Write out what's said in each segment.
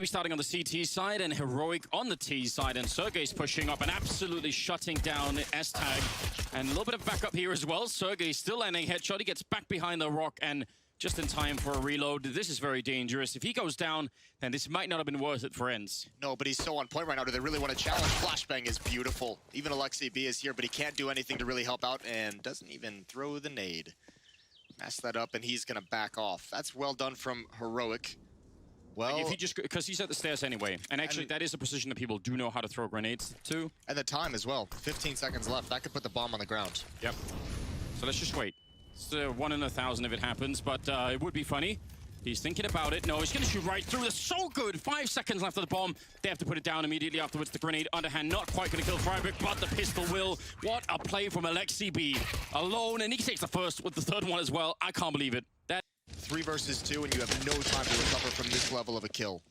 be starting on the CT side and Heroic on the T side, and Sergey's pushing up and absolutely shutting down S-Tag. And a little bit of backup here as well. Sergey still landing headshot. He gets back behind the rock and just in time for a reload. This is very dangerous. If he goes down, then this might not have been worth it for ENCE. No, but he's so on point right now. Do they really want to challenge? Flashbang is beautiful. Even Alexi B is here, but he can't do anything to really help out and doesn't even throw the nade. Mess that up, and he's going to back off. That's well done from Heroic. Well, if he just, because he's at the stairs anyway, and actually that is a position that people do know how to throw grenades to. And the time as well. 15 seconds left. That could put the bomb on the ground. Yep. So let's just wait. It's 1 in 1,000 if it happens, but it would be funny. He's thinking about it. No, he's going to shoot right through. That's so good. 5 seconds left of the bomb. They have to put it down immediately afterwards. The grenade underhand, not quite going to kill Freiburg, but the pistol will. What a play from Alexi B. Alone, and he takes the first with the third one as well. I can't believe it. That 3 versus 2, and you have no time to recover from this level of a kill.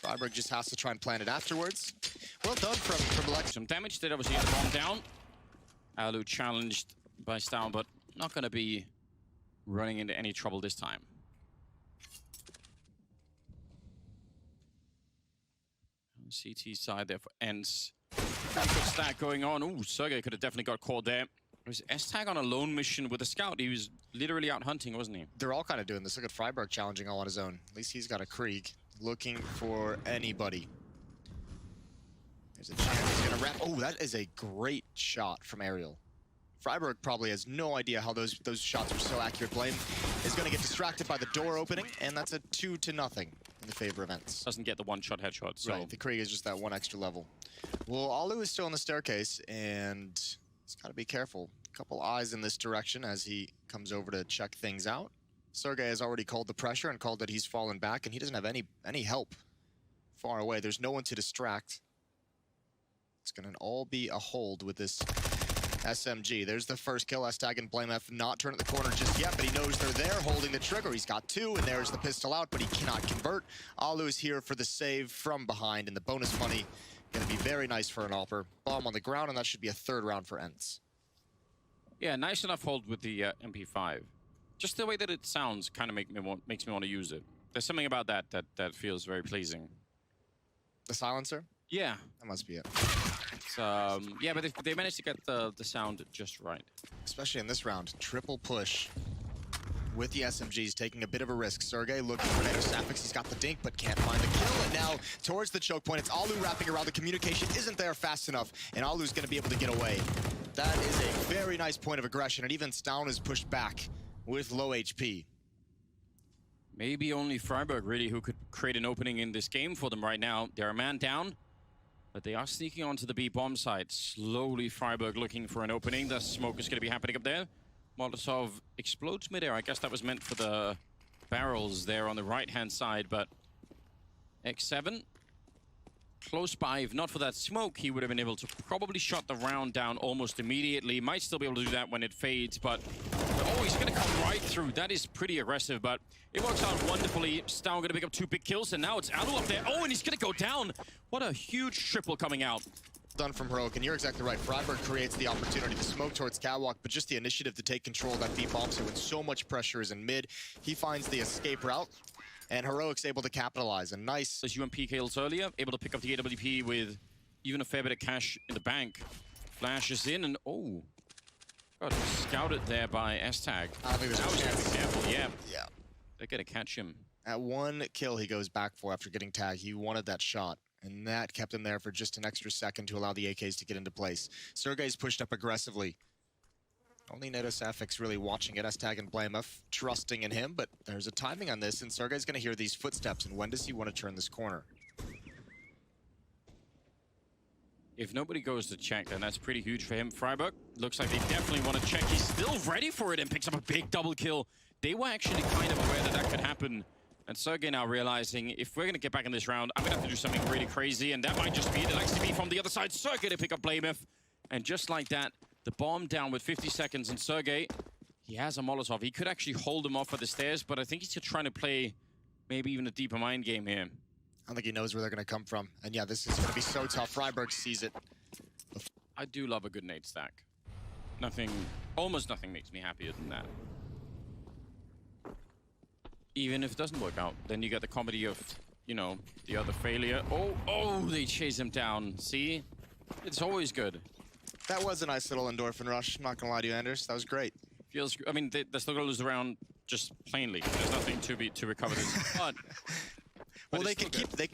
Freiburg just has to try and plan it afterwards. Well done from Alexi. Some damage. Did obviously get the bomb down. Alu challenged by Stown, but not going to be running into any trouble this time. CT side there for ENCE. Good stack going on. Ooh, Sergey could have definitely got caught there. It was S-Tag on a lone mission with a scout. He was literally out hunting, wasn't he? They're all kind of doing this. Look at Freiburg challenging all on his own. At least he's got a Krieg looking for anybody. There's a chance he's gonna wrap. Oh, that is a great shot from Aerial. Freiburg probably has no idea how those shots are so accurate. Blame is going to get distracted by the door opening, and that's a 2-0 in the favor of ENCE. Doesn't get the one-shot headshot, so... Right, the Krieg is just that one extra level. Well, Alu is still on the staircase, and he's got to be careful. A couple eyes in this direction as he comes over to check things out. Sergey has already called the pressure and called that he's fallen back, and he doesn't have any help far away. There's no one to distract. It's going to all be a hold with this SMG. There's the first kill. S-Tag and Blame F not turning the corner just yet, but he knows they're there holding the trigger. He's got 2, and there's the pistol out, but he cannot convert. Alu is here for the save from behind, and the bonus money going to be very nice for an AWPer. Bomb on the ground, and that should be a 3rd round for ENCE. Yeah, nice enough hold with the MP5. Just the way that it sounds kind of makes me want to use it. There's something about that feels very pleasing. The silencer? Yeah. That must be it. Yeah, but they managed to get the sound just right. Especially in this round. Triple push with the SMGs, taking a bit of a risk. Sergey looking for MEDUSA. He's got the dink, but can't find the kill. And now, towards the choke point, it's Alu wrapping around. The communication isn't there fast enough, and Alu's going to be able to get away. That is a very nice point of aggression, and even Stown is pushed back with low HP. Maybe only Freiburg, really, who could create an opening in this game for them right now. They're a man down. But they are sneaking onto the B bomb site. Slowly, Freiburg looking for an opening. The smoke is going to be happening up there. Molotov explodes midair. I guess that was meant for the barrels there on the right-hand side. But X7, close by. If not for that smoke, he would have been able to probably shut the round down almost immediately. Might still be able to do that when it fades, but... Oh, he's going to come right through. That is pretty aggressive, but it works out wonderfully. Stown going to pick up 2 big kills, and now it's Alu up there. Oh, and he's going to go down. What a huge triple coming out. Done from Heroic, and you're exactly right. Freiburg creates the opportunity to smoke towards Catwalk, but just the initiative to take control of that B bomb. So when so much pressure is in mid, he finds the escape route, and Heroic's able to capitalize. A nice... As UMP kills earlier, able to pick up the AWP with even a fair bit of cash in the bank. Flashes in, and oh... Got scouted there by S-Tag. I think there's a chance. Careful, yeah. Yeah. They're going to catch him. At 1 kill he goes back for after getting tagged. He wanted that shot, and that kept him there for just an extra second to allow the AKs to get into place. Sergey's pushed up aggressively. Only MEDUSA really watching it. S-Tag and Blame F trusting in him, but there's a timing on this, and Sergey's going to hear these footsteps, and when does he want to turn this corner? If nobody goes to check, then that's pretty huge for him. Freiburg looks like they definitely want to check. He's still ready for it and picks up a big double kill. They were actually kind of aware that that could happen. And Sergey now realizing, if we're going to get back in this round, I'm going to have to do something really crazy. And that might just be it. It likes to be from the other side. Sergey to pick up Blamef. And just like that, the bomb down with 50 seconds. And Sergey, he has a Molotov. He could actually hold him off at the stairs, but I think he's trying to play maybe even a deeper mind game here. I don't think he knows where they're going to come from. And yeah, this is going to be so tough. Freiburg sees it. I do love a good nade stack. Nothing, almost nothing makes me happier than that. Even if it doesn't work out, then you get the comedy of you know, the other failure. Oh, they chase him down. See? It's always good. That was a nice little endorphin rush. Not gonna lie to you, Anders. That was great. Feels. I mean, they're still gonna lose the round just plainly. There's nothing to recover this. But Well, they can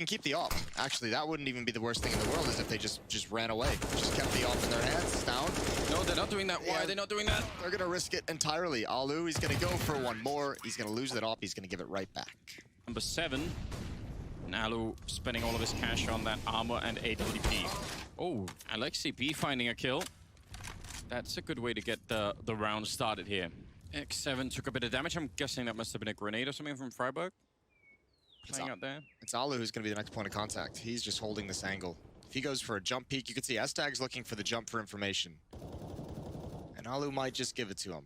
keep the op. Actually, that wouldn't even be the worst thing in the world, is if they just ran away, just kept the op in their hands. It's down. No, they're not doing that. Why are they not doing that? They're gonna risk it entirely. Alu, he's gonna go for one more. He's gonna lose that op. He's gonna give it right back. Number 7. Nalu spending all of his cash on that armor and AWP. Oh, Alexi B finding a kill. That's a good way to get the round started here. X7 took a bit of damage. I'm guessing that must have been a grenade or something from Freiburg. Playing out there. It's Alu who's going to be the next point of contact. He's just holding this angle. If he goes for a jump peek, you can see S-Tag's looking for the jump for information. And Alu might just give it to him.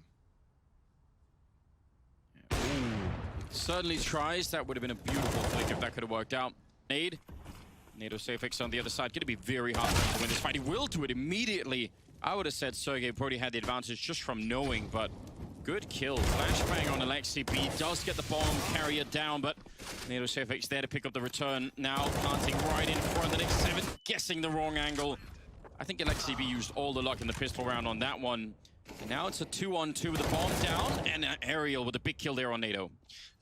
Ooh. Certainly tries. That would have been a beautiful flick if that could have worked out. Nade. MEDUSA on the other side. Going to be very hard for him to win this fight. He will do it immediately. I would have said Sergey probably had the advantage just from knowing, but good kill. Flashbang on Alexi B does get the bomb carrier down, but MEDUSA there to pick up the return. Now planting right in front of the X7, guessing the wrong angle. I think Alexi B used all the luck in the pistol round on that one. And now it's a 2-on-2 with the bomb down, and Aerial with a big kill there on NATO.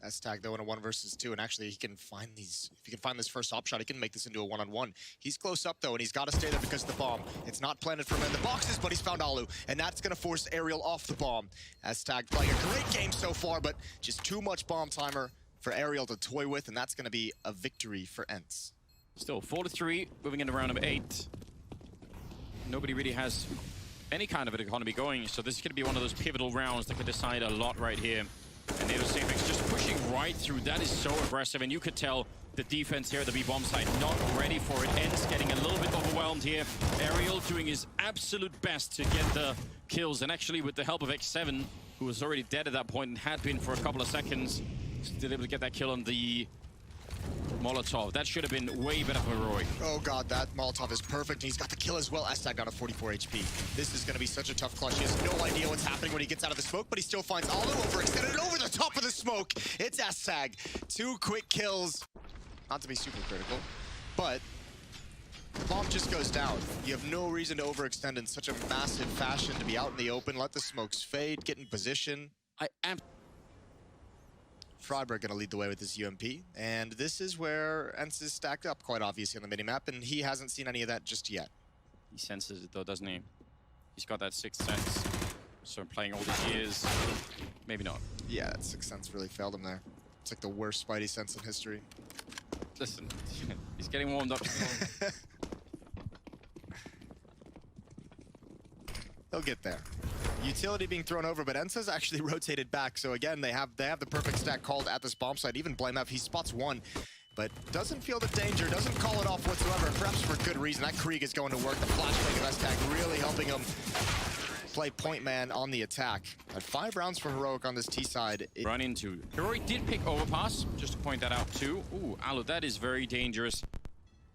S-Tag though in a 1 versus 2, and actually he can find these. If he can find this first op shot, he can make this into a 1-on-1. He's close up though, and he's got to stay there because of the bomb. It's not planted for him in the boxes, but he's found Alu, and that's going to force Aerial off the bomb. S-Tag playing a great game so far, but just too much bomb timer for Aerial to toy with, and that's going to be a victory for ENCE. Still 4-3, moving into round number 8. Nobody really has any kind of an economy going, so this is going to be one of those pivotal rounds that could decide a lot right here. And MEDUSA just pushing right through. That is so aggressive, and you could tell the defense here at the B-bomb site not ready for it. ENCE getting a little bit overwhelmed here. Aerial doing his absolute best to get the kills, and actually with the help of X7, who was already dead at that point and had been for a couple of seconds, still able to get that kill on the Molotov. That should have been way better for Heroic. Oh god, that Molotov is perfect. He's got the kill as well. S-Tag down to 44 HP. This is going to be such a tough clutch. He has no idea what's happening when he gets out of the smoke, but he still finds Alu overextended over the top of the smoke. It's S-Tag. 2 quick kills. Not to be super critical, but the bomb just goes down. You have no reason to overextend in such a massive fashion, to be out in the open, let the smokes fade, get in position. Freiburg going to lead the way with this UMP, and this is where ENCE is stacked up quite obviously on the minimap, and he hasn't seen any of that just yet. He senses it though, doesn't he? He's got that sixth sense. So playing all these years, maybe not. Yeah, that sixth sense really failed him there. It's like the worst Spidey sense in history. Listen, he's getting warmed up. They'll get there. Utility being thrown over, but ENCE's actually rotated back. So again, they have the perfect stack called at this bomb site. Even BlameF, he spots one, but doesn't feel the danger, doesn't call it off whatsoever, perhaps for good reason. That Krieg is going to work. The flashbang of S-Tag really helping him play point man on the attack. At 5 rounds for Heroic on this T side. Run into. Heroic did pick Overpass, just to point that out too. Ooh, Alu, that is very dangerous.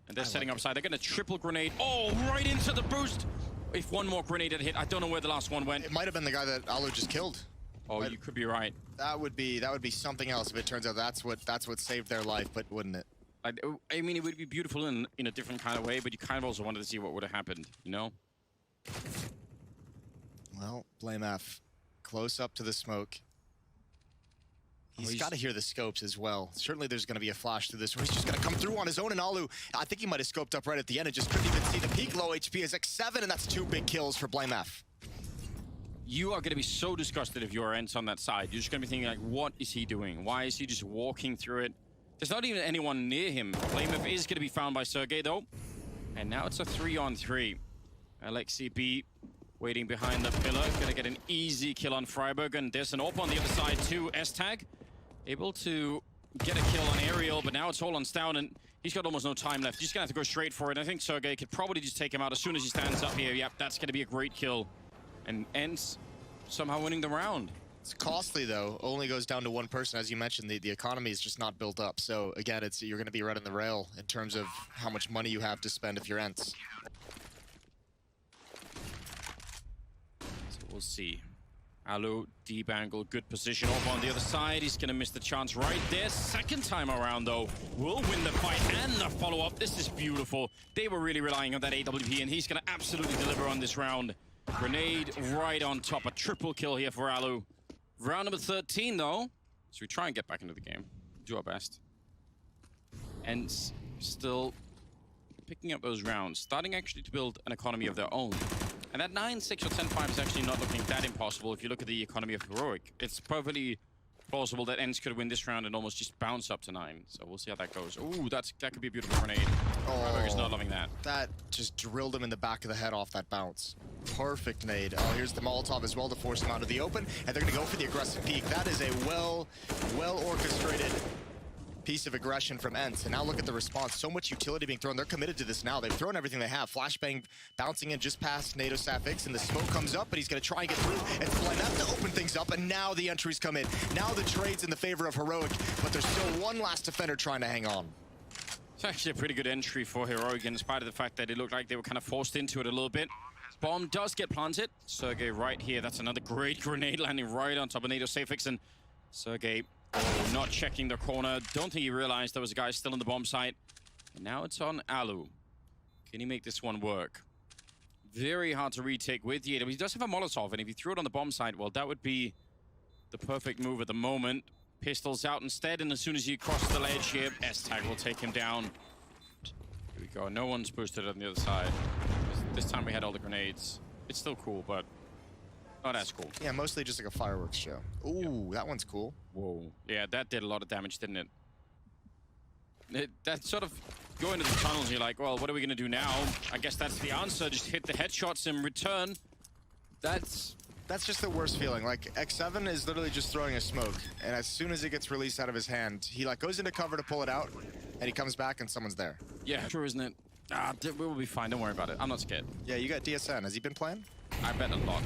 And they're setting up side. They're going to triple grenade. Oh, right into the boost. If one more grenade had hit, I don't know where the last one went. It might have been the guy that Alu just killed. Oh, you could be right. That would be something else if it turns out that's what saved their life, but wouldn't it? I mean, it would be beautiful in a different kind of way, but you kind of also wanted to see what would have happened, you know? Well, BlameF, close up to the smoke. He's got to hear the scopes as well. Certainly there's going to be a flash through this where he's just going to come through on his own, and Alu, I think he might have scoped up right at the end and just couldn't even see the peak. Low HP is X7, and that's 2 big kills for BlameF. You are going to be so disgusted if you're ENCE on that side. You're just going to be thinking, like, what is he doing? Why is he just walking through it? There's not even anyone near him. BlameF is going to be found by Sergey, though. And now it's a 3-on-3. Alexi B waiting behind the pillar. Going to get an easy kill on Freiburg. And there's an AWP on the other side, too. S-Tag able to get a kill on Aerial, but now it's all on Stout, and he's got almost no time left. He's going to have to go straight for it. I think Sergey could probably just take him out as soon as he stands up here. Yep, that's going to be a great kill. And ENCE somehow winning the round. It's costly, though. Only goes down to one person. As you mentioned, the economy is just not built up. So, again, you're going to be right on the rail in terms of how much money you have to spend if you're ENCE. So we'll see. Alu, deep angle, good position over on the other side. He's gonna miss the chance right there. Second time around though, will win the fight and the follow-up. This is beautiful. They were really relying on that AWP and he's gonna absolutely deliver on this round. Grenade right on top, a triple kill here for Alu. Round number 13 though, so we try and get back into the game. Do our best. And still picking up those rounds, starting actually to build an economy of their own. And that 9-6 or 10-5 is actually not looking that impossible if you look at the economy of Heroic. It's perfectly plausible that ENCE could win this round and almost just bounce up to 9. So we'll see how that goes. Ooh, that could be a beautiful grenade. Freiburger's not loving that. That just drilled him in the back of the head off that bounce. Perfect nade. Oh, here's the Molotov as well to force him out of the open. And they're going to go for the aggressive peek. That is a well-orchestrated piece of aggression from ENCE. And now look at the response. So much utility being thrown. They're committed to this now. They've thrown everything they have. Flashbang bouncing in just past MEDUSA, and the smoke comes up, but he's going to try and get through. And Flynet to open things up, and now the entries come in. Now the trade's in the favor of Heroic, but there's still one last defender trying to hang on. It's actually a pretty good entry for Heroic, in spite of the fact that it looked like they were kind of forced into it a little bit. Bomb does get planted. Sergey right here. That's another great grenade landing right on top of MEDUSA, and Sergey not checking the corner. Don't think he realized there was a guy still in the bomb site. And now it's on Alu. Can he make this one work? Very hard to retake with the AW. He does have a Molotov, and if he threw it on the bomb site, well, that would be the perfect move at the moment. Pistols out instead, and as soon as you cross the ledge here, S-Tag will take him down. Here we go. No one's boosted on the other side. This time we had all the grenades. It's still cool, but not as cool. Yeah, mostly just like a fireworks show. Ooh, that one's cool. Whoa. Yeah, that did a lot of damage, didn't it? That sort of go into the tunnels, you're like, well, what are we going to do now? I guess that's the answer. Just hit the headshots in return. That's just the worst feeling. Like, X7 is literally just throwing a smoke, and as soon as it gets released out of his hand, he like goes into cover to pull it out, and he comes back and someone's there. Yeah, true, isn't it? We will be fine. Don't worry about it. I'm not scared. Yeah, you got DSN. Has he been playing? I bet a lot.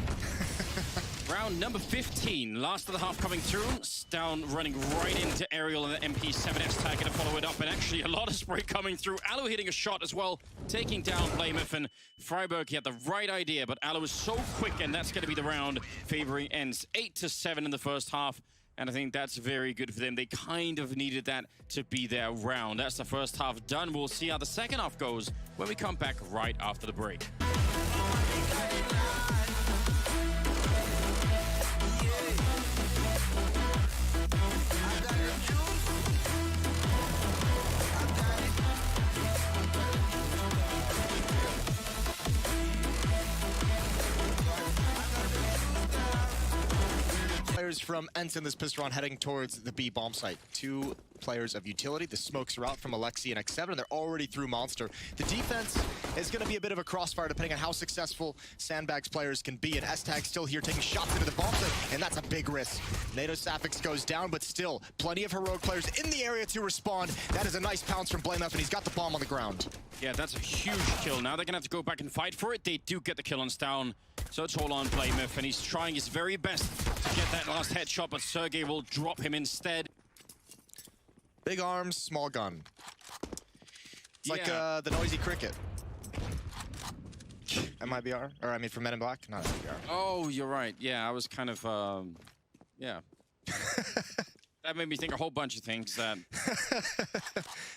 Round number 15, last of the half coming through. Down running right into Aerial and the MP7S tag to follow it up, and actually a lot of spray coming through. Alu hitting a shot as well, taking down Blameif, and Freiburg, he had the right idea, but Alu was so quick, and that's going to be the round favoring ENCE. 8-7 in the first half, and I think that's very good for them. They kind of needed that to be their round. That's the first half done. We'll see how the second half goes when we come back right after the break. Players from ENCE in this pistol round heading towards the B bomb site. 2 players of utility. The smokes are out from Alexi and X7, and they're already through Monster. The defense is going to be a bit of a crossfire depending on how successful Sandbags players can be, and S-Tag still here taking shots into the bomb site, and that's a big risk. MEDUSA goes down, but still, plenty of Heroic players in the area to respond. That is a nice pounce from Blameif, and he's got the bomb on the ground. Yeah, that's a huge kill. Now they're going to have to go back and fight for it. They do get the kill on Stown, so it's all on Blameif, and he's trying his very best to get that last headshot, but Sergey will drop him instead. Big arms, small gun. It's like the noisy cricket. MIBR? Or I mean from Men in Black? Not MIBR. Oh, you're right. Yeah, I was kind of, yeah. That made me think a whole bunch of things that...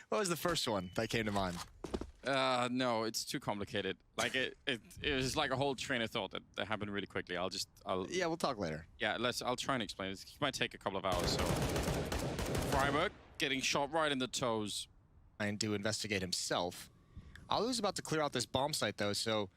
What was the first one that came to mind? No, it's too complicated. Like, it was like a whole train of thought that happened really quickly. Yeah, we'll talk later. Yeah, I'll try and explain it. It might take a couple of hours, so... Freiburg getting shot right in the toes. And to investigate himself. Alu's about to clear out this bomb site, though, so...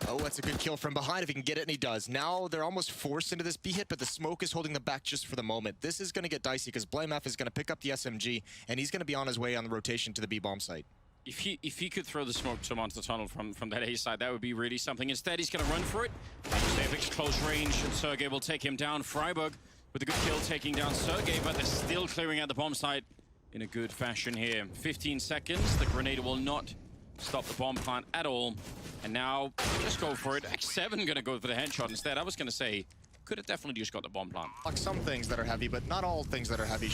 Oh, that's a good kill from behind if he can get it, and he does. Now they're almost forced into this B hit, but the smoke is holding them back just for the moment. This is going to get dicey because Blameif is going to pick up the SMG, and he's going to be on his way on the rotation to the B bomb site. If he could throw the smoke to onto the tunnel from that A side, that would be really something. Instead, he's going to run for it. Savic's close range, and Sergey will take him down. Freiburg with a good kill taking down Sergey, but they're still clearing out the bomb site in a good fashion here. 15 seconds. The grenade will not stop the bomb plant at all. And now, just go for it. X7 going to go for the headshot instead. I was going to say, could have definitely just got the bomb plant. Like some things that are heavy, but not all things that are heavy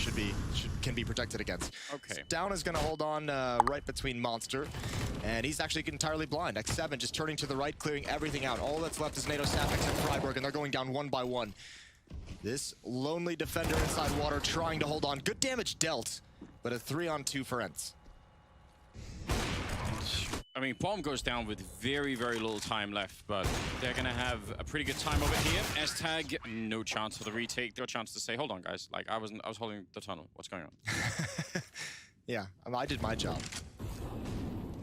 can be protected against. Okay. Down is going to hold on right between Monster, and he's actually entirely blind. X7 just turning to the right, clearing everything out. All that's left is NATO, Sapix, and Freiburg, and they're going down one by one. This lonely defender inside water trying to hold on. Good damage dealt, but a 3-on-2 for ENCE. I mean, bomb goes down with very, very little time left, but they're going to have a pretty good time over here. S-tag, no chance for the retake. No chance to say, hold on, guys. Like, I was holding the tunnel. What's going on? Yeah, I did my job.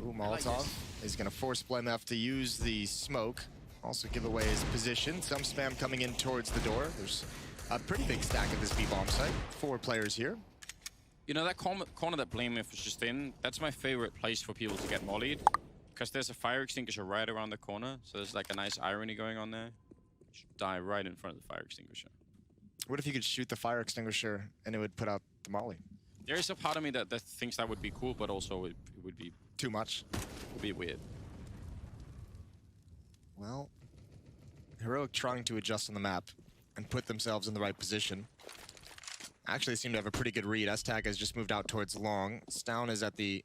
Ooh, Molotov is going to force BlameF to use the smoke. Also give away his position. Some spam coming in towards the door. There's a pretty big stack at this B-bomb site. 4 players here. You know, that corner that BlameF was just in, that's my favorite place for people to get mollied. Because there's a fire extinguisher right around the corner. So there's like a nice irony going on there. You should die right in front of the fire extinguisher. What if you could shoot the fire extinguisher and it would put out the molly? There is a part of me that thinks that would be cool, but also it would be... Too much? It would be weird. Well, Heroic trying to adjust on the map and put themselves in the right position. Actually, they seem to have a pretty good read. S-tag has just moved out towards long. Stown is at the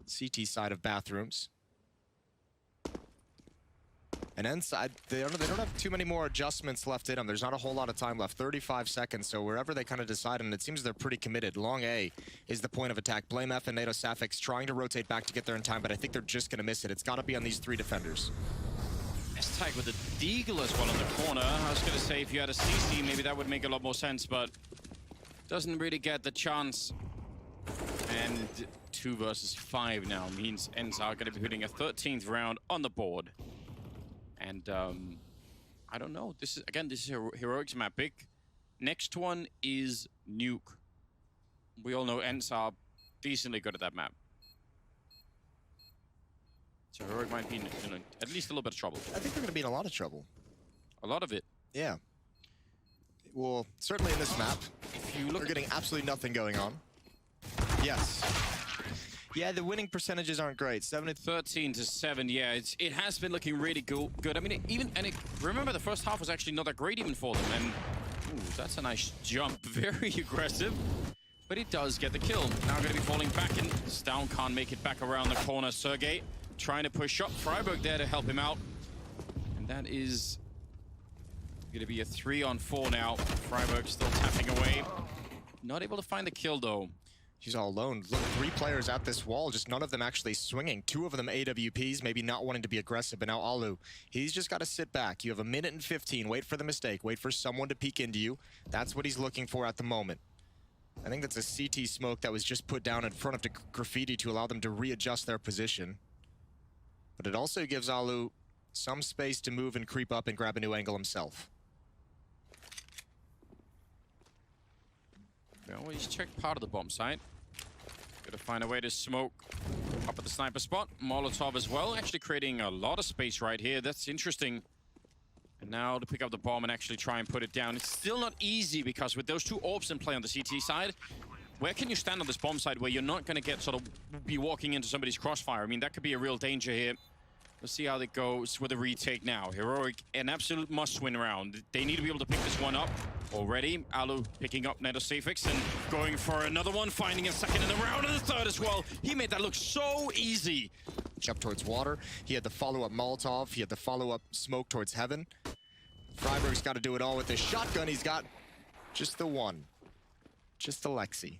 CT side of bathrooms. And ENCE, they don't have too many more adjustments left in them. There's not a whole lot of time left. 35 seconds, so wherever they kind of decide, and it seems they're pretty committed. Long A is the point of attack. BlameF and NATO Sapix trying to rotate back to get there in time, but I think they're just going to miss it. It's got to be on these 3 defenders. S-tag with the Deagle as well in the corner. I was going to say, if you had a CC, maybe that would make a lot more sense, but doesn't really get the chance. And 2 versus 5 now means ENCE are going to be putting a 13th round on the board. And I don't know. This is Heroic's map pick. Next one is Nuke. We all know ENCE are decently good at that map. So Heroic might be in at least a little bit of trouble. I think they're going to be in a lot of trouble. A lot of it. Yeah. Well, certainly in this map, If you look, they're getting absolutely nothing going on. Yes. Yeah, the winning percentages aren't great. 13 to 7. Yeah, it has been looking really good. I mean, remember the first half was actually not that great even for them. And ooh, that's a nice jump, very aggressive. But it does get the kill. Now going to be falling back in. Stown can't make it back around the corner. Sergey trying to push up. Freiburg there to help him out. And that is going to be a 3-on-4 now. Freiburg still tapping away. Not able to find the kill though. She's all alone. Look, 3 players at this wall, just none of them actually swinging. 2 of them AWPs, maybe not wanting to be aggressive, but now Alu, he's just got to sit back. You have 1 minute and 15. Wait for the mistake. Wait for someone to peek into you. That's what he's looking for at the moment. I think that's a CT smoke that was just put down in front of the graffiti to allow them to readjust their position. But it also gives Alu some space to move and creep up and grab a new angle himself. Well, he's checked part of the bomb site. Got to find a way to smoke up at the sniper spot. Molotov as well, actually creating a lot of space right here. That's interesting. And now to pick up the bomb and actually try and put it down. It's still not easy because with those 2 orbs in play on the CT side, where can you stand on this bomb side where you're not going to get be walking into somebody's crossfire? I mean, that could be a real danger here. Let's see how it goes with the retake now. Heroic, an absolute must-win round. They need to be able to pick this one up already. Alu picking up Nedosafix and going for another one, finding a second in the round and the third as well. He made that look so easy. Jump towards water. He had the follow-up Molotov. He had the follow-up smoke towards heaven. Freiburg's got to do it all with his shotgun. He's got just the one. Just the Lexi.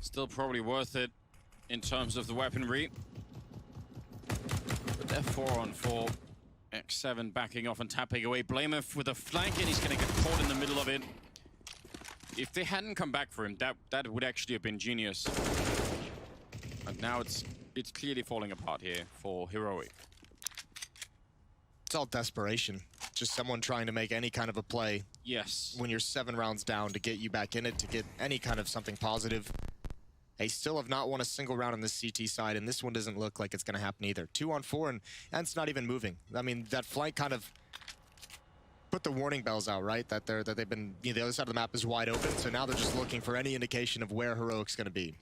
Still probably worth it in terms of the weaponry. But they're 4-on-4. X7 backing off and tapping away. BlameF with a flank, and he's going to get caught in the middle of it. If they hadn't come back for him, that would actually have been genius. And now it's clearly falling apart here for Heroic. It's all desperation. Just someone trying to make any kind of a play. Yes. When you're 7 rounds down, to get you back in it, to get any kind of something positive. They still have not won a single round on this CT side, and this one doesn't look like it's going to happen either. 2-on-4, and ENCE not even moving. I mean, that flank kind of put the warning bells out, right? That they've been, the other side of the map is wide open, so now they're just looking for any indication of where Heroic's going to be.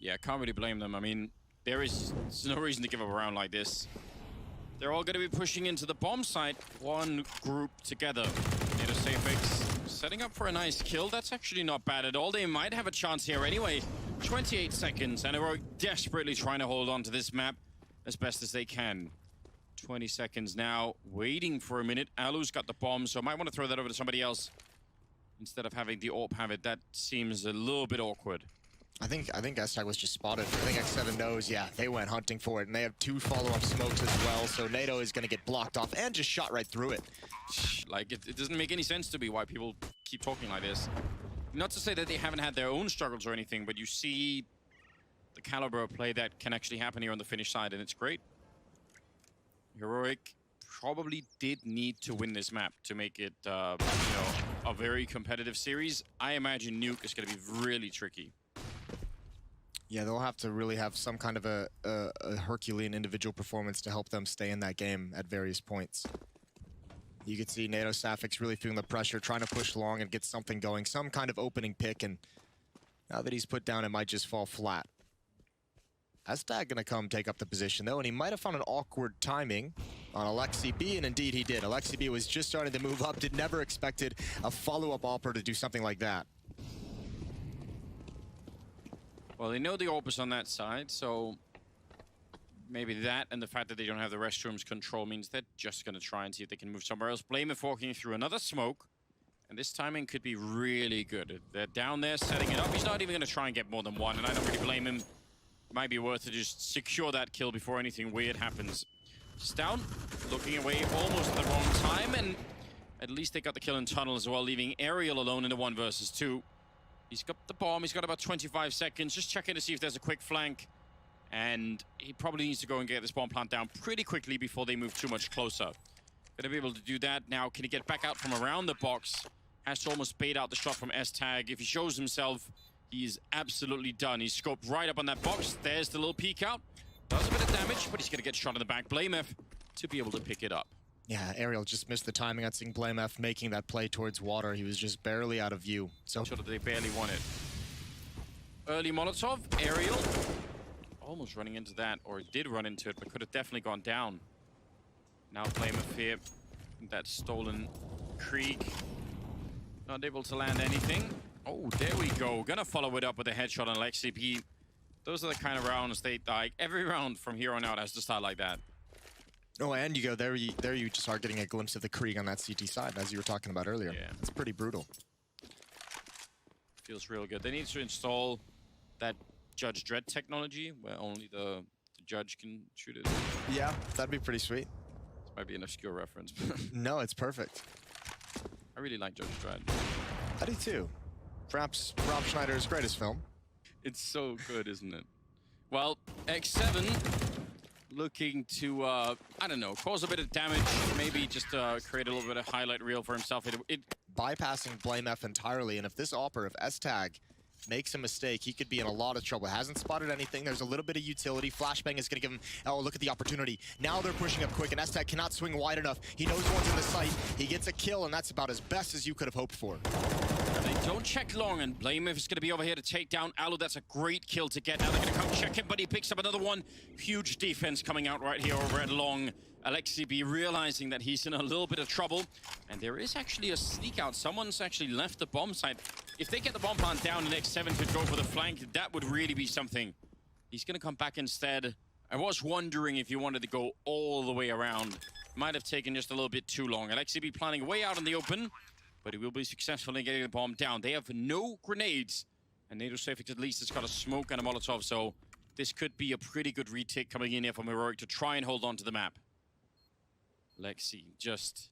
Yeah, can't really blame them. I mean, there's no reason to give up a round like this. They're all going to be pushing into the bomb site, one group together. MEDUSA setting up for a nice kill. That's actually not bad at all. They might have a chance here anyway. 28 seconds, and Heroic desperately trying to hold on to this map as best as they can. 20 seconds now, waiting for a minute. Alu's got the bomb, so I might want to throw that over to somebody else instead of having the AWP have it. That seems a little bit awkward. I think S-Tag was just spotted. I think X7 knows, yeah, they went hunting for it, and they have 2 follow-up smokes as well, so NATO is going to get blocked off and just shot right through it. Like, it doesn't make any sense to me why people keep talking like this. Not to say that they haven't had their own struggles or anything, but you see the caliber of play that can actually happen here on the Finnish side, and it's great. Heroic probably did need to win this map to make it, you know, a very competitive series. I imagine Nuke is going to be really tricky. Yeah, they'll have to really have some kind of a Herculean individual performance to help them stay in that game at various points. You can see NATO Safix really feeling the pressure, trying to push long and get something going, some kind of opening pick, and now that he's put down, it might just fall flat. S-Tag gonna come take up the position though, and he might have found an awkward timing on Alexi B, and indeed he did. Alexi B was just starting to move up, never expected a follow-up AWPer to do something like that. Well, they know the AWP is on that side, so maybe that and the fact that they don't have the restrooms control means they're just going to try and see if they can move somewhere else. Blamer walking through another smoke, and this timing could be really good. They're down there setting it up. He's not even going to try and get more than one, and I don't really blame him. It might be worth to just secure that kill before anything weird happens. Just down, looking away almost at the wrong time, and at least they got the kill in tunnel as well, leaving Aerial alone in the 1 versus 2. He's got the bomb, he's got about 25 seconds, just checking to see if there's a quick flank. And he probably needs to go and get this bomb plant down pretty quickly before they move too much closer. Gonna be able to do that now. Can he get back out from around the box? Has to almost bait out the shot from S-Tag. If he shows himself, he's absolutely done. He's scoped right up on that box. There's the little peek out. Does a bit of damage, but he's gonna get shot in the back. Blamef to be able to pick it up. Yeah, Aerial just missed the timing on seeing Blamef making that play towards water. He was just barely out of view. So sure that they barely won it. Early Molotov, Aerial. Almost running into that, or did run into it, but could have definitely gone down. Now Blamef here. That stolen Krieg. Not able to land anything. Oh, there we go. Gonna follow it up with a headshot on Alexi B. Those are the kind of rounds they like. Every round from here on out has to start like that. Oh, and you go there. You just are getting a glimpse of the Krieg on that CT side, as you were talking about earlier. Yeah, it's pretty brutal. Feels real good. They need to install that Judge Dredd technology, where only the judge can shoot it. Yeah, that'd be pretty sweet. This might be an obscure reference. No, it's perfect. I really like Judge Dredd. I do too. Perhaps Rob Schneider's greatest film. It's so good, isn't it? Well, X7 looking to, I don't know, cause a bit of damage, maybe just create a little bit of highlight reel for himself. Bypassing Blamef entirely, and if this AWPer, if S-Tag makes a mistake, he could be in a lot of trouble. Hasn't spotted anything. There's a little bit of utility. Flashbang is going to give him, oh, look at the opportunity. Now they're pushing up quick, and S-Tag cannot swing wide enough. He knows one's in the sight. He gets a kill, and that's about as best as you could have hoped for. They don't check long, and Blamef is going to be over here to take down Alu. That's a great kill to get. Now they're going to come check him, but he picks up another one. Huge defense coming out right here over at long. Alexi B realizing that he's in a little bit of trouble, and there is actually a sneak out. Someone's actually left the bomb site. If they get the bomb plant down, the next 7 could go for the flank. That would really be something. He's going to come back instead. I was wondering if he wanted to go all the way around. Might have taken just a little bit too long. Alexi B planning way out in the open, but he will be successful in getting the bomb down. They have no grenades, and MEDUSA at least has got a smoke and a Molotov, so this could be a pretty good retake coming in here from Heroic to try and hold on to the map. Lexi just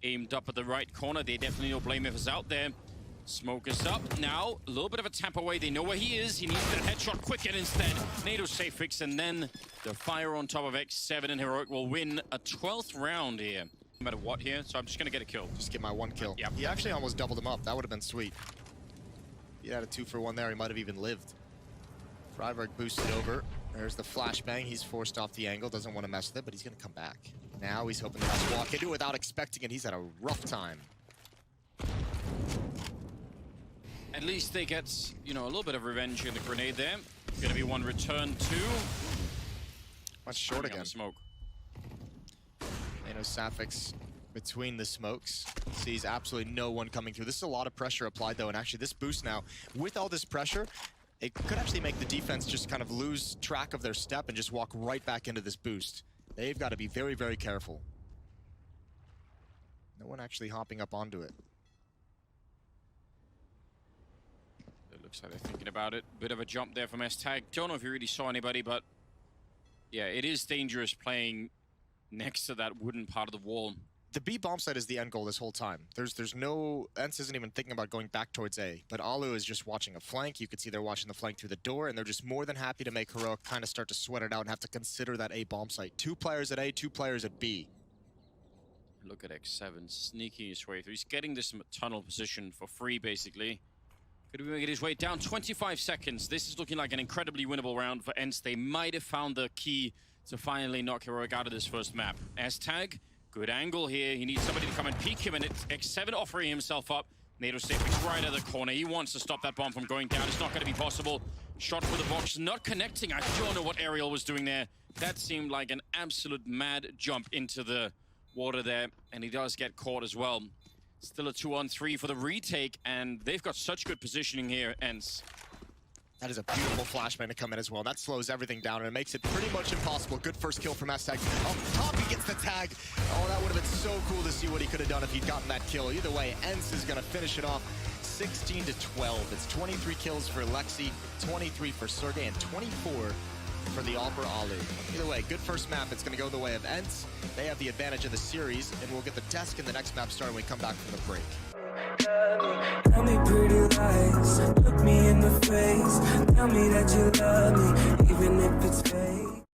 aimed up at the right corner. They definitely know Blamef is out there. Smoke is up. Now, a little bit of a tap away. They know where he is. He needs that headshot quick, and instead, MEDUSA, and then the fire on top of X7, and Heroic will win a 12th round here. No matter what here, so I'm just gonna get a kill. Just get my 1 kill. Yep. He actually almost doubled him up. That would have been sweet. He had a 2-for-1 there. He might have even lived. Freiberg boosted over. There's the flashbang. He's forced off the angle. Doesn't want to mess with it, but he's gonna come back. Now he's hoping to just walk into it without expecting it. He's had a rough time. At least they get, you know, a little bit of revenge in the grenade there. Gonna be one return, 2. Much short again. Smoke. Sapphics between the smokes. Sees absolutely no one coming through. This is a lot of pressure applied though, and actually this boost now, with all this pressure, it could actually make the defense just kind of lose track of their step and just walk right back into this boost. They've got to be very, very careful. No one actually hopping up onto it. It looks like they're thinking about it. Bit of a jump there from S-Tag. Don't know if you really saw anybody, but yeah, it is dangerous playing next to that wooden part of the wall. The B bomb site is the end goal this whole time. There's no... ENCE isn't even thinking about going back towards A, but Alu is just watching a flank. You could see they're watching the flank through the door, and they're just more than happy to make Heroic kind of start to sweat it out and have to consider that A bomb site. 2 players at A, 2 players at B. Look at X7 sneaking his way through. He's getting this tunnel position for free, basically. Could we make his way down? 25 seconds. This is looking like an incredibly winnable round for ENCE. They might have found the key to finally knock Heroic out of this first map. S-Tag, good angle here. He needs somebody to come and peek him, and it's X7 offering himself up. MEDUSA right at the corner. He wants to stop that bomb from going down. It's not going to be possible. Shot for the box, not connecting. I don't know what Ariel was doing there. That seemed like an absolute mad jump into the water there, and he does get caught as well. Still a 2-on-3 for the retake, and they've got such good positioning here, ENCE. That is a beautiful flashbang to come in as well. That slows everything down, and it makes it pretty much impossible. Good first kill from S-Tag. Up top, he gets the tag. Oh, that would have been so cool to see what he could have done if he'd gotten that kill. Either way, ENCE is going to finish it off 16-12. It's 23 kills for Lexi, 23 for Sergey, and 24 for the Alper Alu. Either way, good first map. It's going to go the way of ENCE. They have the advantage of the series, and we'll get the desk in the next map starting when we come back from the break. Tell me pretty lies, look me in the face. Tell me that you love me, even if it's fake.